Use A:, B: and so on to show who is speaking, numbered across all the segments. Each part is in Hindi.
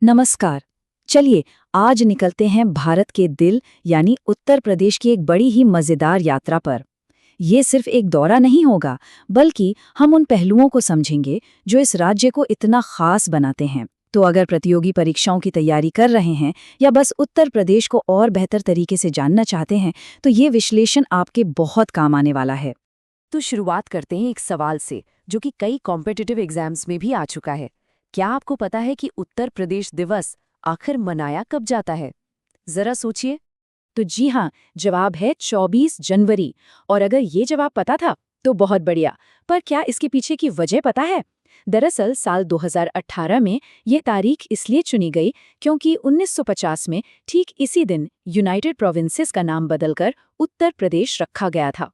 A: नमस्कार। चलिए आज निकलते हैं भारत के दिल यानी उत्तर प्रदेश की एक बड़ी ही मजेदार यात्रा पर। ये सिर्फ एक दौरा नहीं होगा, बल्कि हम उन पहलुओं को समझेंगे जो इस राज्य को इतना खास बनाते हैं। तो अगर प्रतियोगी परीक्षाओं की तैयारी कर रहे हैं या बस उत्तर प्रदेश को और बेहतर तरीके से जानना चाहते हैं, तो ये विश्लेषण आपके बहुत काम आने वाला है।
B: तो शुरुआत करते हैं एक सवाल से जो कि कई कॉम्पिटिटिव एग्जाम्स में भी आ चुका है। क्या आपको पता है कि उत्तर प्रदेश दिवस आखिर मनाया कब जाता है? जरा सोचिए।
A: तो जी हाँ, जवाब है 24 जनवरी। और अगर ये जवाब पता था तो बहुत बढ़िया। पर क्या इसके पीछे की वजह पता है? दरअसल साल 2018 में ये तारीख इसलिए चुनी गई क्योंकि 1950 में ठीक इसी दिन यूनाइटेड प्रोविंसेस का नाम बदलकर उत्तर प्रदेश रखा गया था।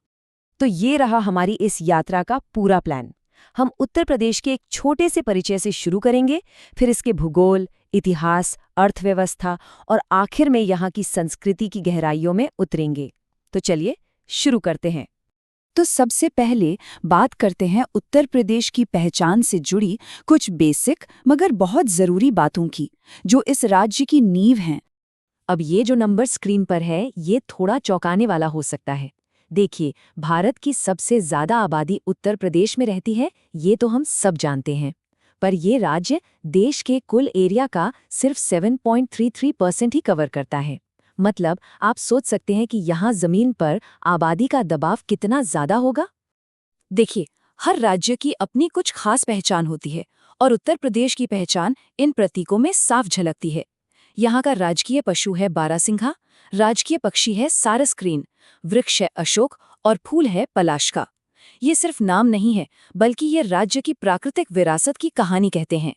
B: तो ये रहा हमारी इस यात्रा का पूरा प्लान। हम उत्तर प्रदेश के एक छोटे से परिचय से शुरू करेंगे, फिर इसके भूगोल, इतिहास, अर्थव्यवस्था और आखिर में यहाँ की संस्कृति की गहराइयों में उतरेंगे। तो चलिए शुरू करते हैं।
A: तो सबसे पहले बात करते हैं उत्तर प्रदेश की पहचान से जुड़ी कुछ बेसिक मगर बहुत ज़रूरी बातों की, जो इस राज्य की नींव हैं।
B: अब ये जो नंबर स्क्रीन पर है, ये थोड़ा चौंकाने वाला हो सकता है। देखिए, भारत की सबसे ज्यादा आबादी उत्तर प्रदेश में रहती है, ये तो हम सब जानते हैं। पर ये राज्य देश के कुल एरिया का सिर्फ 7.33% ही कवर करता है। मतलब आप सोच सकते हैं कि यहाँ जमीन पर आबादी का दबाव कितना ज्यादा होगा।
A: देखिए, हर राज्य की अपनी कुछ खास पहचान होती है और उत्तर प्रदेश की पहचान इन प्रतीकों में साफ झलकती है। यहाँ का राजकीय पशु है बारहसिंघा, राजकीय पक्षी है सारस-क्रेन, वृक्ष है अशोक और फूल है पलाश का। ये सिर्फ नाम नहीं है, बल्कि ये राज्य की प्राकृतिक विरासत की कहानी कहते हैं।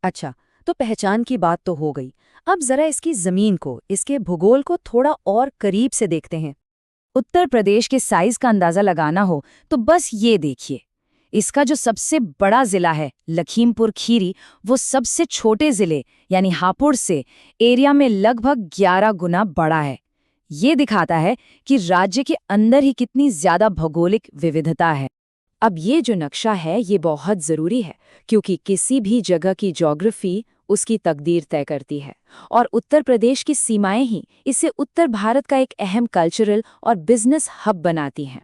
B: अच्छा, तो पहचान की बात तो हो गई। अब जरा इसकी जमीन को, इसके भूगोल को थोड़ा और करीब से देखते हैं।
A: उत्तर प्रदेश के साइज का अंदाजा लगाना हो तो बस ये देखिए। इसका जो सबसे बड़ा जिला है लखीमपुर खीरी, वो सबसे छोटे जिले यानी हापुड़ से एरिया में लगभग 11 गुना बड़ा है। ये दिखाता है कि राज्य के अंदर ही कितनी ज्यादा भौगोलिक विविधता है। अब ये जो नक्शा है ये बहुत जरूरी है, क्योंकि किसी भी जगह की ज्योग्राफी उसकी तकदीर तय करती है, और उत्तर प्रदेश की सीमाएं ही इसे उत्तर भारत का एक अहम कल्चरल और बिजनेस हब बनाती हैं।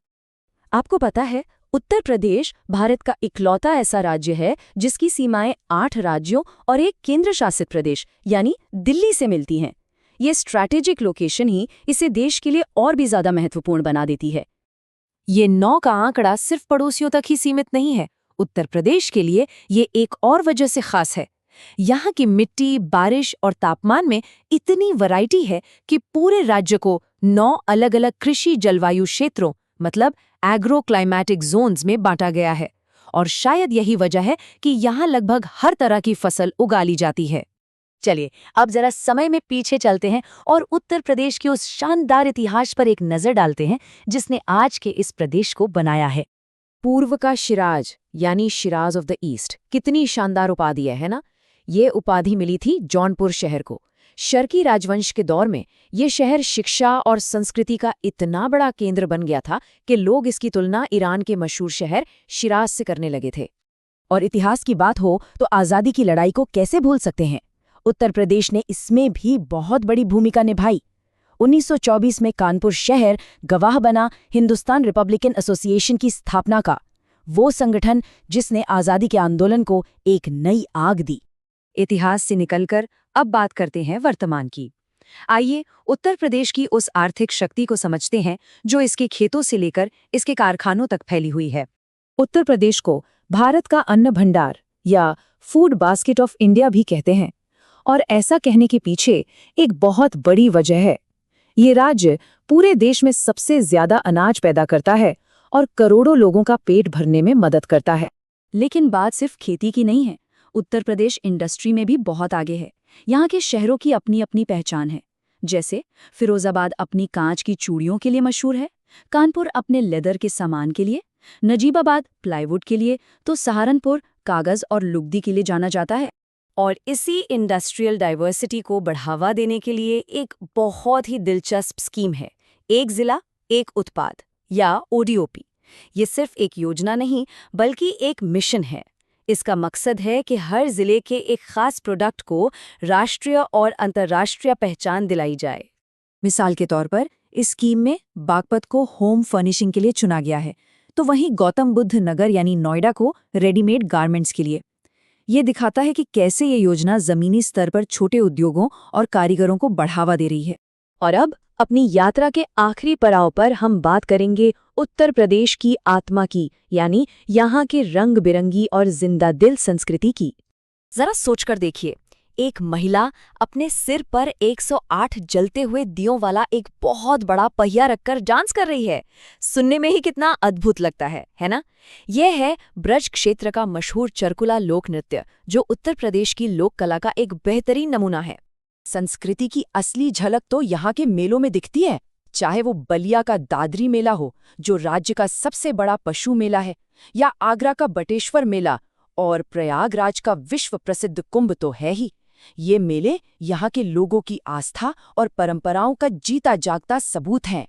A: आपको पता है, उत्तर प्रदेश भारत का इकलौता ऐसा राज्य है जिसकी सीमाएं 8 राज्यों और एक केंद्र शासित प्रदेश यानी दिल्ली से मिलती हैं। ये स्ट्रैटेजिक लोकेशन ही इसे देश के लिए और भी ज्यादा महत्वपूर्ण बना देती है। ये 9 का आंकड़ा सिर्फ पड़ोसियों तक ही सीमित नहीं है। उत्तर प्रदेश के लिए ये एक और वजह से खास है। यहाँ की मिट्टी, बारिश और तापमान में इतनी वैरायटी है कि पूरे राज्य को 9 अलग-अलग कृषि जलवायु क्षेत्रों मतलब एग्रो क्लाइमेटिक जोन्स में बांटा गया है। और शायद यही वजह है कि यहाँ लगभग हर तरह की फसल उगा ली जाती है। चलिए अब जरा समय में पीछे चलते हैं और उत्तर प्रदेश के उस शानदार इतिहास पर एक नजर डालते हैं जिसने आज के इस प्रदेश को बनाया है। पूर्व का शिराज यानी शिराज ऑफ द ईस्ट, कितनी शानदार उपाधि है ना? ये उपाधि मिली थी जौनपुर शहर को। शर्की राजवंश के दौर में ये शहर शिक्षा और संस्कृति का इतना बड़ा केंद्र बन गया था कि लोग इसकी तुलना ईरान के मशहूर शहर शिराज से करने लगे थे। और इतिहास की बात हो तो आज़ादी की लड़ाई को कैसे भूल सकते हैं? उत्तर प्रदेश ने इसमें भी बहुत बड़ी भूमिका निभाई। 1924 में कानपुर शहर गवाह बना हिंदुस्तान रिपब्लिकन एसोसिएशन की स्थापना का, वो संगठन जिसने आज़ादी के आंदोलन को एक नई आग दी। इतिहास से निकलकर अब बात करते हैं वर्तमान की। आइए उत्तर प्रदेश की उस आर्थिक शक्ति को समझते हैं जो इसके खेतों से लेकर इसके कारखानों तक फैली हुई है। उत्तर प्रदेश को भारत का अन्न भंडार या फूड बास्केट ऑफ इंडिया भी कहते हैं, और ऐसा कहने के पीछे एक बहुत बड़ी वजह है। ये राज्य पूरे देश में सबसे ज्यादा अनाज पैदा करता है और करोड़ों लोगों का पेट भरने में मदद करता है। लेकिन बात सिर्फ खेती की नहीं है। उत्तर प्रदेश इंडस्ट्री में भी बहुत आगे है। यहाँ के शहरों की अपनी अपनी पहचान है। जैसे फिरोजाबाद अपनी कांच की चूड़ियों के लिए मशहूर है, कानपुर अपने लेदर के सामान के लिए, नजीबाबाद प्लाईवुड के लिए, तो सहारनपुर कागज और लुगदी के लिए जाना जाता है। और इसी इंडस्ट्रियल डाइवर्सिटी को बढ़ावा देने के लिए एक बहुत ही दिलचस्प स्कीम है, एक जिला एक उत्पाद या ODOP। ये सिर्फ एक योजना नहीं बल्कि एक मिशन है। इसका मकसद है कि हर जिले के एक खास प्रोडक्ट को राष्ट्रीय और अंतर्राष्ट्रीय पहचान दिलाई जाए।
B: मिसाल के तौर पर इस स्कीम में बागपत को होम फर्निशिंग के लिए चुना गया है, तो वहीं गौतम बुद्ध नगर यानी नोएडा को रेडीमेड गारमेंट्स के लिए। ये दिखाता है कि कैसे ये योजना जमीनी स्तर पर छोटे उद्योगों और कारीगरों को बढ़ावा दे रही है।
C: और अब अपनी यात्रा के आखिरी पड़ाव पर हम बात करेंगे उत्तर प्रदेश की आत्मा की, यानी यहाँ के रंग बिरंगी और जिंदा दिल संस्कृति की।
A: जरा सोचकर देखिए, एक महिला अपने सिर पर 108 जलते हुए दियों वाला एक बहुत बड़ा पहिया रखकर डांस कर रही है। सुनने में ही कितना अद्भुत लगता है ना? यह है ब्रज क्षेत्र का मशहूर चरकुला लोक नृत्य, जो उत्तर प्रदेश की लोक कला का एक बेहतरीन नमूना है।
B: संस्कृति की असली झलक तो यहाँ के मेलों में दिखती है, चाहे वो बलिया का दादरी मेला हो, जो राज्य का सबसे बड़ा पशु मेला है, या आगरा का बटेश्वर मेला, और प्रयागराज का विश्व प्रसिद्ध कुंभ तो है ही। ये मेले यहाँ के लोगों की आस्था और परंपराओं का जीता जागता सबूत हैं।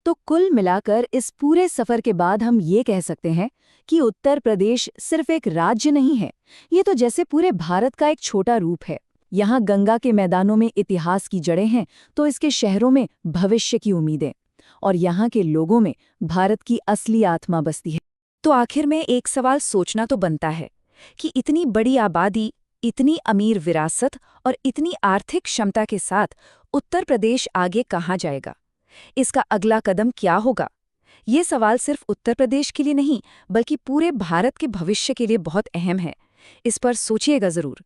A: तो कुल मिलाकर इस पूरे सफर के बाद हम ये कह सकते हैं कि उत्तर प्रदेश सिर्फ एक राज्य नहीं है, ये तो जैसे पूरे भारत का एक छोटा रूप है। यहाँ गंगा के मैदानों में इतिहास की जड़ें हैं, तो इसके शहरों में भविष्य की उम्मीदें, और यहाँ के लोगों में भारत की असली आत्मा बसती है। तो आखिर में एक सवाल सोचना तो बनता है कि इतनी बड़ी आबादी, इतनी अमीर विरासत और इतनी आर्थिक क्षमता के साथ उत्तर प्रदेश आगे कहाँ जाएगा? इसका अगला कदम क्या होगा? ये सवाल सिर्फ उत्तर प्रदेश के लिए नहीं, बल्कि पूरे भारत के भविष्य के लिए बहुत अहम है। इस पर सोचिएगा जरूर।